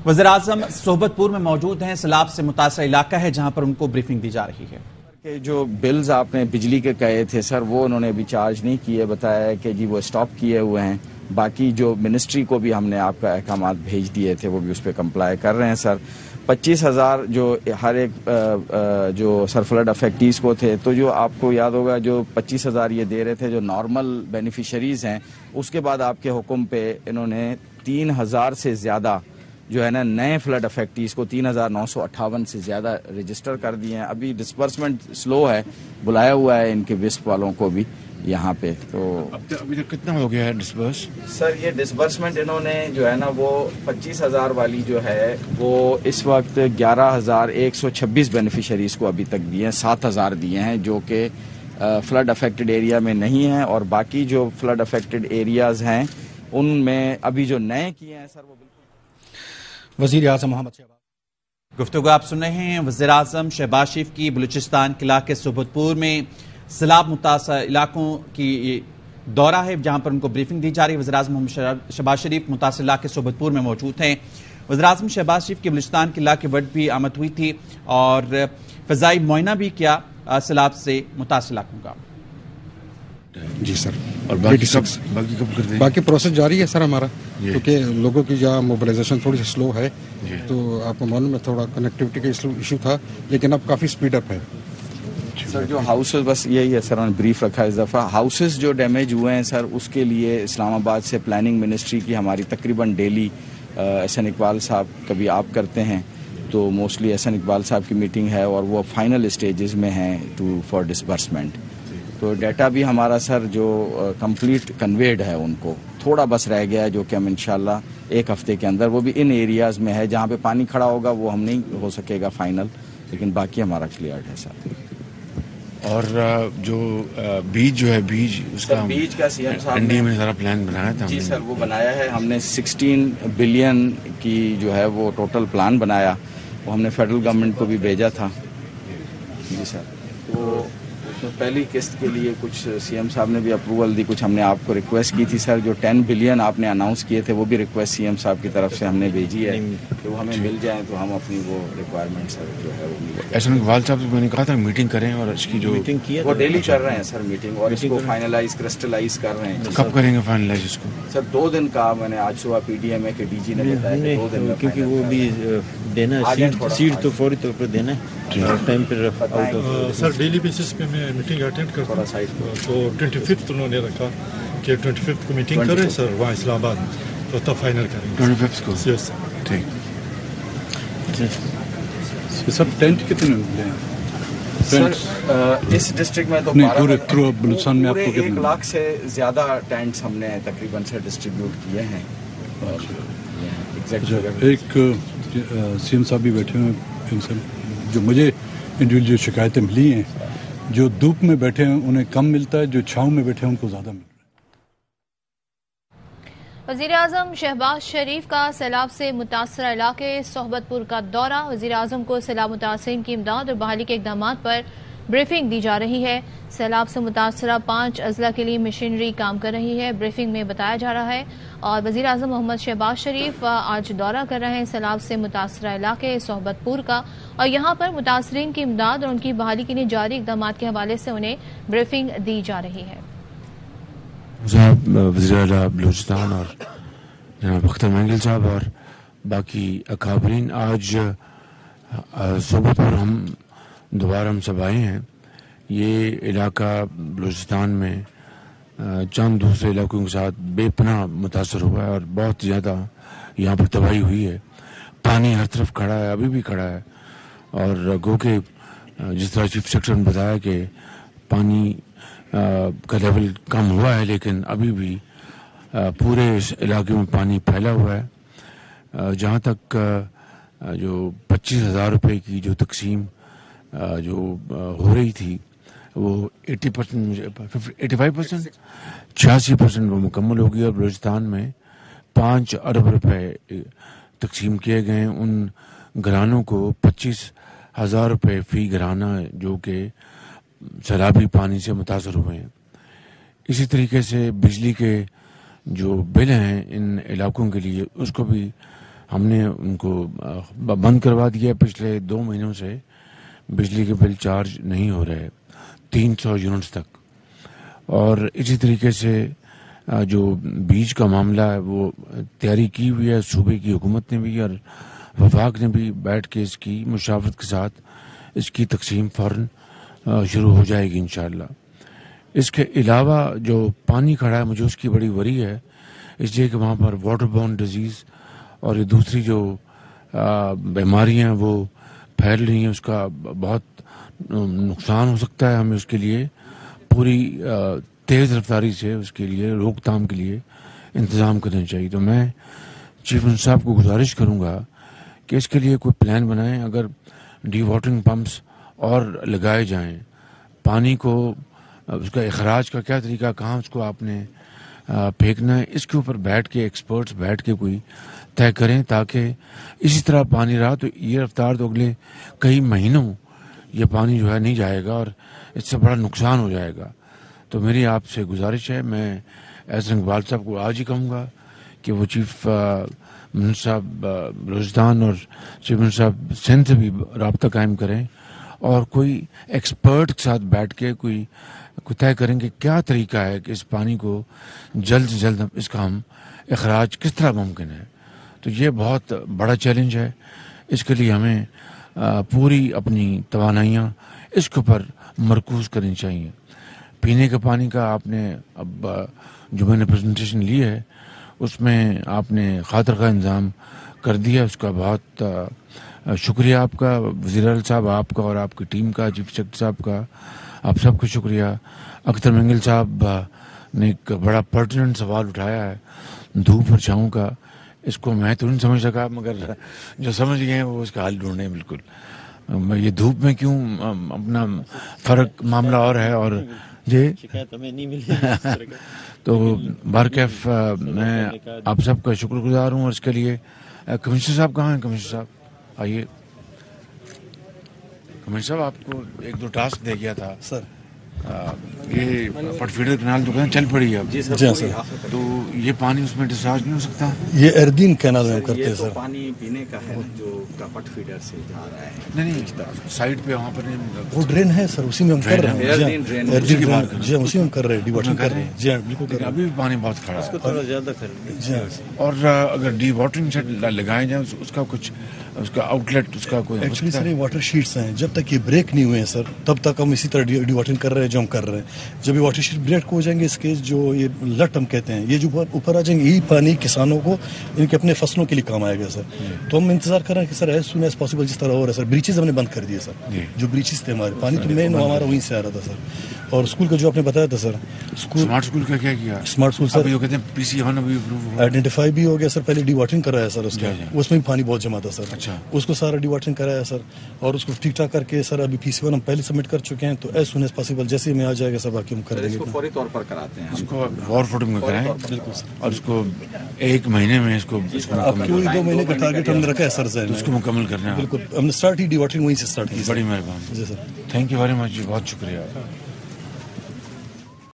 वज़ीर-ए-आज़म सोहबतपुर में मौजूद हैं। सैलाब से मुतासर इलाका है जहां पर उनको ब्रीफिंग दी जा रही है। कि जो बिल्स आपने बिजली के कहे थे सर, वो उन्होंने अभी चार्ज नहीं किए, बताया है कि जी वो स्टॉप किए हुए हैं। बाकी जो मिनिस्ट्री को भी हमने आपका अहकामात भेज दिए थे, वो भी उस पर कंप्लाई कर रहे हैं सर। 25,000 जो हर एक जो सर फ्लड अफेक्टीज को थे, तो जो आपको याद होगा जो 25,000 ये दे रहे थे जो नॉर्मल बेनिफिशरीज हैं, उसके बाद आपके हुक्म पे इन्होंने 3,000 से ज़्यादा जो है ना नए फ्लड अफेक्टीज को 3,958 से ज़्यादा रजिस्टर कर दिए हैं। अभी डिस्बर्समेंट स्लो है, बुलाया हुआ है इनके विस्प वालों को भी यहाँ पे। तो अभी तक कितना हो गया है डिस्बर्स? सर ये डिस्बर्समेंट इन्होंने जो है ना वो 25,000 वाली जो है वो इस वक्त 11,126 बेनिफिशरीज को अभी तक दिए हैं। 7,000 दिए हैं जो कि फ्लड अफेक्टेड एरिया में नहीं हैं, और बाकी जो फ्लड अफेक्टेड एरियाज हैं उनमें अभी जो नए किए हैं सर वो बिल्कुल। वज़ीर-ए-आज़म मोहम्मद शहबाज गुफ्तगू आप सुन रहे हैं। वज़ीर-ए-आज़म शहबाज शरीफ की बलूचिस्तान के इलाके सोहबतपुर में सैलाब मुतासर इलाकों की दौरा है जहां पर उनको ब्रीफिंग दी जा रही है। वज़ीर-ए-आज़म मोहम्मद शहबाज शरीफ मुतासर इलाके सोहबतपुर में मौजूद हैं। वज़ीर-ए-आज़म शहबाज शरीफ की बलूचिस्तान के इलाके वट भी आमद हुई थी और फ़ज़ाई मुआयना भी किया सैलाब से मुतासर इलाकों का। जी सर, और बाकी कब कर देंगे? बाकी प्रोसेस जारी है सर हमारा, क्योंकि लोगों की जहाँ मोबिलाइजेशन थोड़ी सी स्लो है, तो आपको मालूम है थोड़ा कनेक्टिविटी का इशू था, लेकिन अब काफ़ी स्पीड अप है सर। जो हाउसेस, बस यही है सर, उन्होंने ब्रीफ रखा है इस दफ़ा। हाउसेस जो डैमेज हुए हैं सर, उसके लिए इस्लामाबाद से प्लानिंग मिनिस्ट्री की हमारी तकरीबन डेली एहसन इकबाल साहब, कभी आप करते हैं तो मोस्टली एहसन इकबाल साहब की मीटिंग है और वो फाइनल स्टेजेस में हैं फॉर डिसबर्समेंट। तो डाटा भी हमारा सर जो कंप्लीट कन्वेड है उनको, थोड़ा बस रह गया है जो कि हम इंशाल्लाह एक हफ्ते के अंदर, वो भी इन एरियाज़ में है जहाँ पे पानी खड़ा होगा, वो हम नहीं हो सकेगा फाइनल, लेकिन बाकी हमारा क्लियर है सर। और जो बीज जो है उसका बीज का सीएम साहब एनडीए में सारा प्लान बनाया था। जी सर, वो बनाया है हमने। 16 बिलियन की जो है वो टोटल प्लान बनाया, वो हमने फेडरल गवर्नमेंट को भी भेजा था। जी सर, तो उसमें पहली किस्त के लिए कुछ सीएम साहब ने भी अप्रूवल दी, कुछ हमने आपको रिक्वेस्ट की थी सर। जो 10 बिलियन आपने अनाउंस किए थे वो भी रिक्वेस्ट सीएम साहब की तरफ से हमने भेजी है कि वो हमें मिल जाए, तो हम अपनी वो रिक्वायरमेंट सर जो है वो एहसन इकबाल साहब से मैंने कहा था मीटिंग करें, और इसकी जो मीटिंग की है वो डेली कर रहे हैं सर मीटिंग, और इसको फाइनलाइज क्रिस्टलाइज कर रहे हैं। कब करेंगे फाइनलाइज इसको? सर 2 दिन का मैंने आज सुबह पीडीएमए के डीजी ने बताया कि 2 दिन में, क्योंकि वो भी देना है सीट तो फौरी तौर पर देना है टाइम पर out of. Sir daily basis पे मैं मीटिंग अटेंड करता हूँ, तो 25 उन्होंने रखा कि 25 को मीटिंग करें सर वहाँ इस्लामाबाद में, तो तब फाइनल करेंगे 25 को। यस सर, ठीक। सर टेंट कितने मिलते हैं सर? इस डिस्ट्रिक्ट में तो पूरे बलूचिस्तान में आपको 1 लाख से ज़्यादा टेंट्स हमने तकरीबन से डिस्ट्रीब्यूट किए हैं। एक सीएम साहब भी बैठे हुए हैं, इनसे जो मुझे इंडिविजुअल शिकायतें मिली हैं, जो धूप में बैठे हैं उन्हें कम मिलता है, जो छाँव में बैठे हैं उनको ज़्यादा मिलता है। वज़ीर-ए-आज़म शहबाज शरीफ का सैलाब से मुतासर इलाके सोहबतपुर का दौरा। वज़ीर-ए-आज़म को सैलाब मुतासरीन की इमदाद और बहाली के इक़दामात पर ब्रीफिंग दी जा रही है। सैलाब से मुतासरा 5 अजला के लिए मशीनरी काम कर रही है, ब्रीफिंग में बताया जा रहा है। और वज़ीर-ए-आज़म मोहम्मद शहबाज शरीफ आज दौरा कर रहे हैं सैलाब से मुतासरा इलाके सोहबतपुर का, और यहाँ पर मुतासरीन की इमदाद और उनकी बहाली के लिए जारी इक़दामात के हवाले से उन्हें ब्रीफिंग दी जा रही है। वज़ीर बलूचिस्तान और जनाब अख्तर मैंगल साहब और बाकी अकाबरीन, आज सोहबतपुर हम दोबारा सब आए हैं। ये इलाका बलूचिस्तान में चंद दूसरे इलाकों के साथ बेपनाह मुतासर हुआ है और बहुत ज़्यादा यहाँ पर तबाही हुई है। पानी हर तरफ खड़ा है, अभी भी खड़ा है, और गो के जिस तरह चीफ सेक्रेटरी ने बताया कि पानी का लेवल कम हुआ है, लेकिन अभी भी पूरे इस इलाके में पानी फैला हुआ है। जहाँ तक जो 25,000 रुपये की जो तकसीम जो हो रही थी वो 80%, 85%, 86% वो मुकम्मल हो गई, और बलूचिस्तान में 5 अरब रुपए तकसीम किए गए। उन घरानों को 25,000 रुपये फ़ी घराना जो कि सैलाबी पानी से मुतासर हुए हैं। इसी तरीके से बिजली के जो बिल हैं इन इलाकों के लिए, उसको भी ہم نے ان کو بند کروا دیا. پچھلے 2 مہینوں سے بجلی کے بل چارج نہیں ہو رہے 300 یونٹس تک. اور اسی طریقے سے جو بیج کا معاملہ ہے وہ تیاری کی ہوئی ہے صوبے کی حکومت نے بھی اور وفاق نے بھی بیٹھ کے اس کی مشاورت کے ساتھ اس کی تقسیم فوراً شروع ہو جائے گی انشاءاللہ. اس کے علاوہ جو پانی کھڑا ہے مجھے اس کی بڑی وری ہے اس لیے کہ وہاں پر واٹر بورن ڈیزیز اور یہ دوسری جو بیماریاں ہیں وہ پھیل رہی ہیں. اس کا بہت نقصان ہو سکتا ہے. ہمیں اس کے لیے پوری تیز رفتاری سے اس کے لیے روک تھام کے لیے انتظام کرنا چاہیے. تو میں چیف منسٹر صاحب کو گزارش کروں گا کہ اس کے لیے کوئی پلان بنائیں. اگر ڈی واٹرنگ پمپس اور لگائے جائیں, پانی کو اس کا اخراج کا کیا طریقہ, کہاں اس کو آپ نے پھینکنا ہے, اس کے اوپر بیٹھ کے ایکسپرٹس بیٹھ کے کوئی طے کریں تاکہ اسی طرح پانی رہا تو یہ رفتار تو اگلے کئی مہینوں یہ پانی جو ہے نہیں جائے گا اور اس سے بڑا نقصان ہو جائے گا. تو میری آپ سے گزارش ہے, میں احسن اقبال صاحب کو آج ہی کہوں گا کہ وہ چیف منسٹر صاحب بلوچستان اور چیف منسٹر صاحب سندھ سے بھی رابطہ قائم کریں اور کوئی ایکسپرٹ کے ساتھ بیٹھ کے کوئی طے کریں کہ کیا طریقہ ہے کہ اس پانی کو جلد سے جلد اس کا ہم اخراج کس طرح ممکن ہے. تو یہ بہت بڑا چیلنج ہے. اس کے لیے ہمیں پوری اپنی توانائیاں اس کے اوپر مرکوز کرنی چاہیے. پینے کے پانی کا آپ نے اب جو میں نے پریزنٹیشن لی ہے اس میں آپ نے خاطر کا انتظام کر دیا. اس کا بہت شکریہ آپ کا وزیر اعلیٰ صاحب, آپ کا اور آپ کی ٹیم کا, چیف سیکرٹری صاحب کا, آپ سب کو شکریہ. اختر منگل صاحب نے ایک بڑا پرٹیننٹ سوال اٹھایا ہے دھوپ اور چھاؤں کا. اس کو میں تو نہیں سمجھ سکا مگر جو سمجھ گئے ہیں وہ اس کا حل ڈھونڈیں. بالکل یہ دھوپ میں کیوں اپنا فرق معاملہ اور ہے اور جی شکایت ہمیں نہیں ملی. تو بارکیف میں آپ سب کا شکر گزار ہوں. اور اس کے لیے کمشنر صاحب کہاں ہیں؟ کمشنر صاحب آئیے. کمشنر صاحب آپ کو 1-2 ٹاسک دے گیا تھا سر. یہ پٹ فیڈر کینال تو چل پڑی ہے اب. جی سر. تو یہ پانی اس میں ڈسچارج نہیں ہو سکتا؟ یہ اردین کینال میں کرتے ہیں سر. پانی پینے کا ہے جو پٹ فیڈر سے جا رہا ہے. نہیں سائڈ پہ وہاں پر وہ ڈرین ہے سر, اسی میں ہم کر رہے ہیں. جی ہم اسی میں کر رہے ہیں, ڈی واٹرنگ کر رہے ہیں. جی ہاں بالکل کر رہے ہیں. ابھی بھی پانی بہت کھڑا ہے, تھوڑا زیادہ کر رہے ہیں. جی ہاں. اور اگر ڈی واٹرنگ سے لگائے جائیں اس کا کچھ اس کا آؤٹ لیٹ اس کا کوئی ایکچولی سر یہ واٹر شیٹس ہیں, جب تک یہ بریک نہیں ہوئے ہیں سر تب تک ہم اسی طرح ڈی واٹرنگ کر رہے ہیں جو ہم کر رہے ہیں. جب یہ واٹر شیٹ بریک ہو جائیں گے, اس کے جو یہ لٹ ہم کہتے ہیں, یہ جو اوپر آ جائیں گے, یہی پانی کسانوں کو ان کے اپنے فصلوں کے لیے کام آئے گا سر. تو ہم انتظار کر رہے ہیں کہ سر ایز سون ایز پاسبل جس طرح ہو رہا ہے سر. بریچز ہم نے بند کر دیے سر, جو بریچز تھے ہمارے, پانی تو مین ہمارا وہیں سے آ رہا تھا سر. اور اسکول کا جو آپ نے بتایا تھا سر, اسمارٹ اسکول کا کیا کیا؟ اسمارٹ اسکول سر کہتے ہیں پی سی 1 ابھی آئیڈینٹیفائی بھی ہو گیا سر. پہلے ڈی واٹرنگ کرایا سر, اس کا اس میں بھی پانی بہت جمع تھا سر. اچھا, اس کو سارا ڈی واٹرنگ کرایا سر اور اس کو ٹھیک ٹھاک کر کے سر ابھی پی سی 1 ہم پہلے سبمٹ کر چکے ہیں. تو ایز سون ایز پاسبل جیسے ہی میں آ جائے گا سر باقی ہم کر دیں گے. اس کو فوری طور پر کراتے ہیں, اس کو وار فوٹنگ میں کرائیں بالکل سر. اور اس کو 1 مہینے میں اس کو اب کوئی 2 مہینے کا ٹارگیٹ ہم نے رکھا ہے سر ذہن اس کو مکمل کرنا ہے. بالکل ہم نے اسٹارٹ ہی ڈی واٹرنگ وہیں سے اسٹارٹ کی. بڑی مہربانی. جی سر, تھینک یو ویری مچ. بہت شکریہ.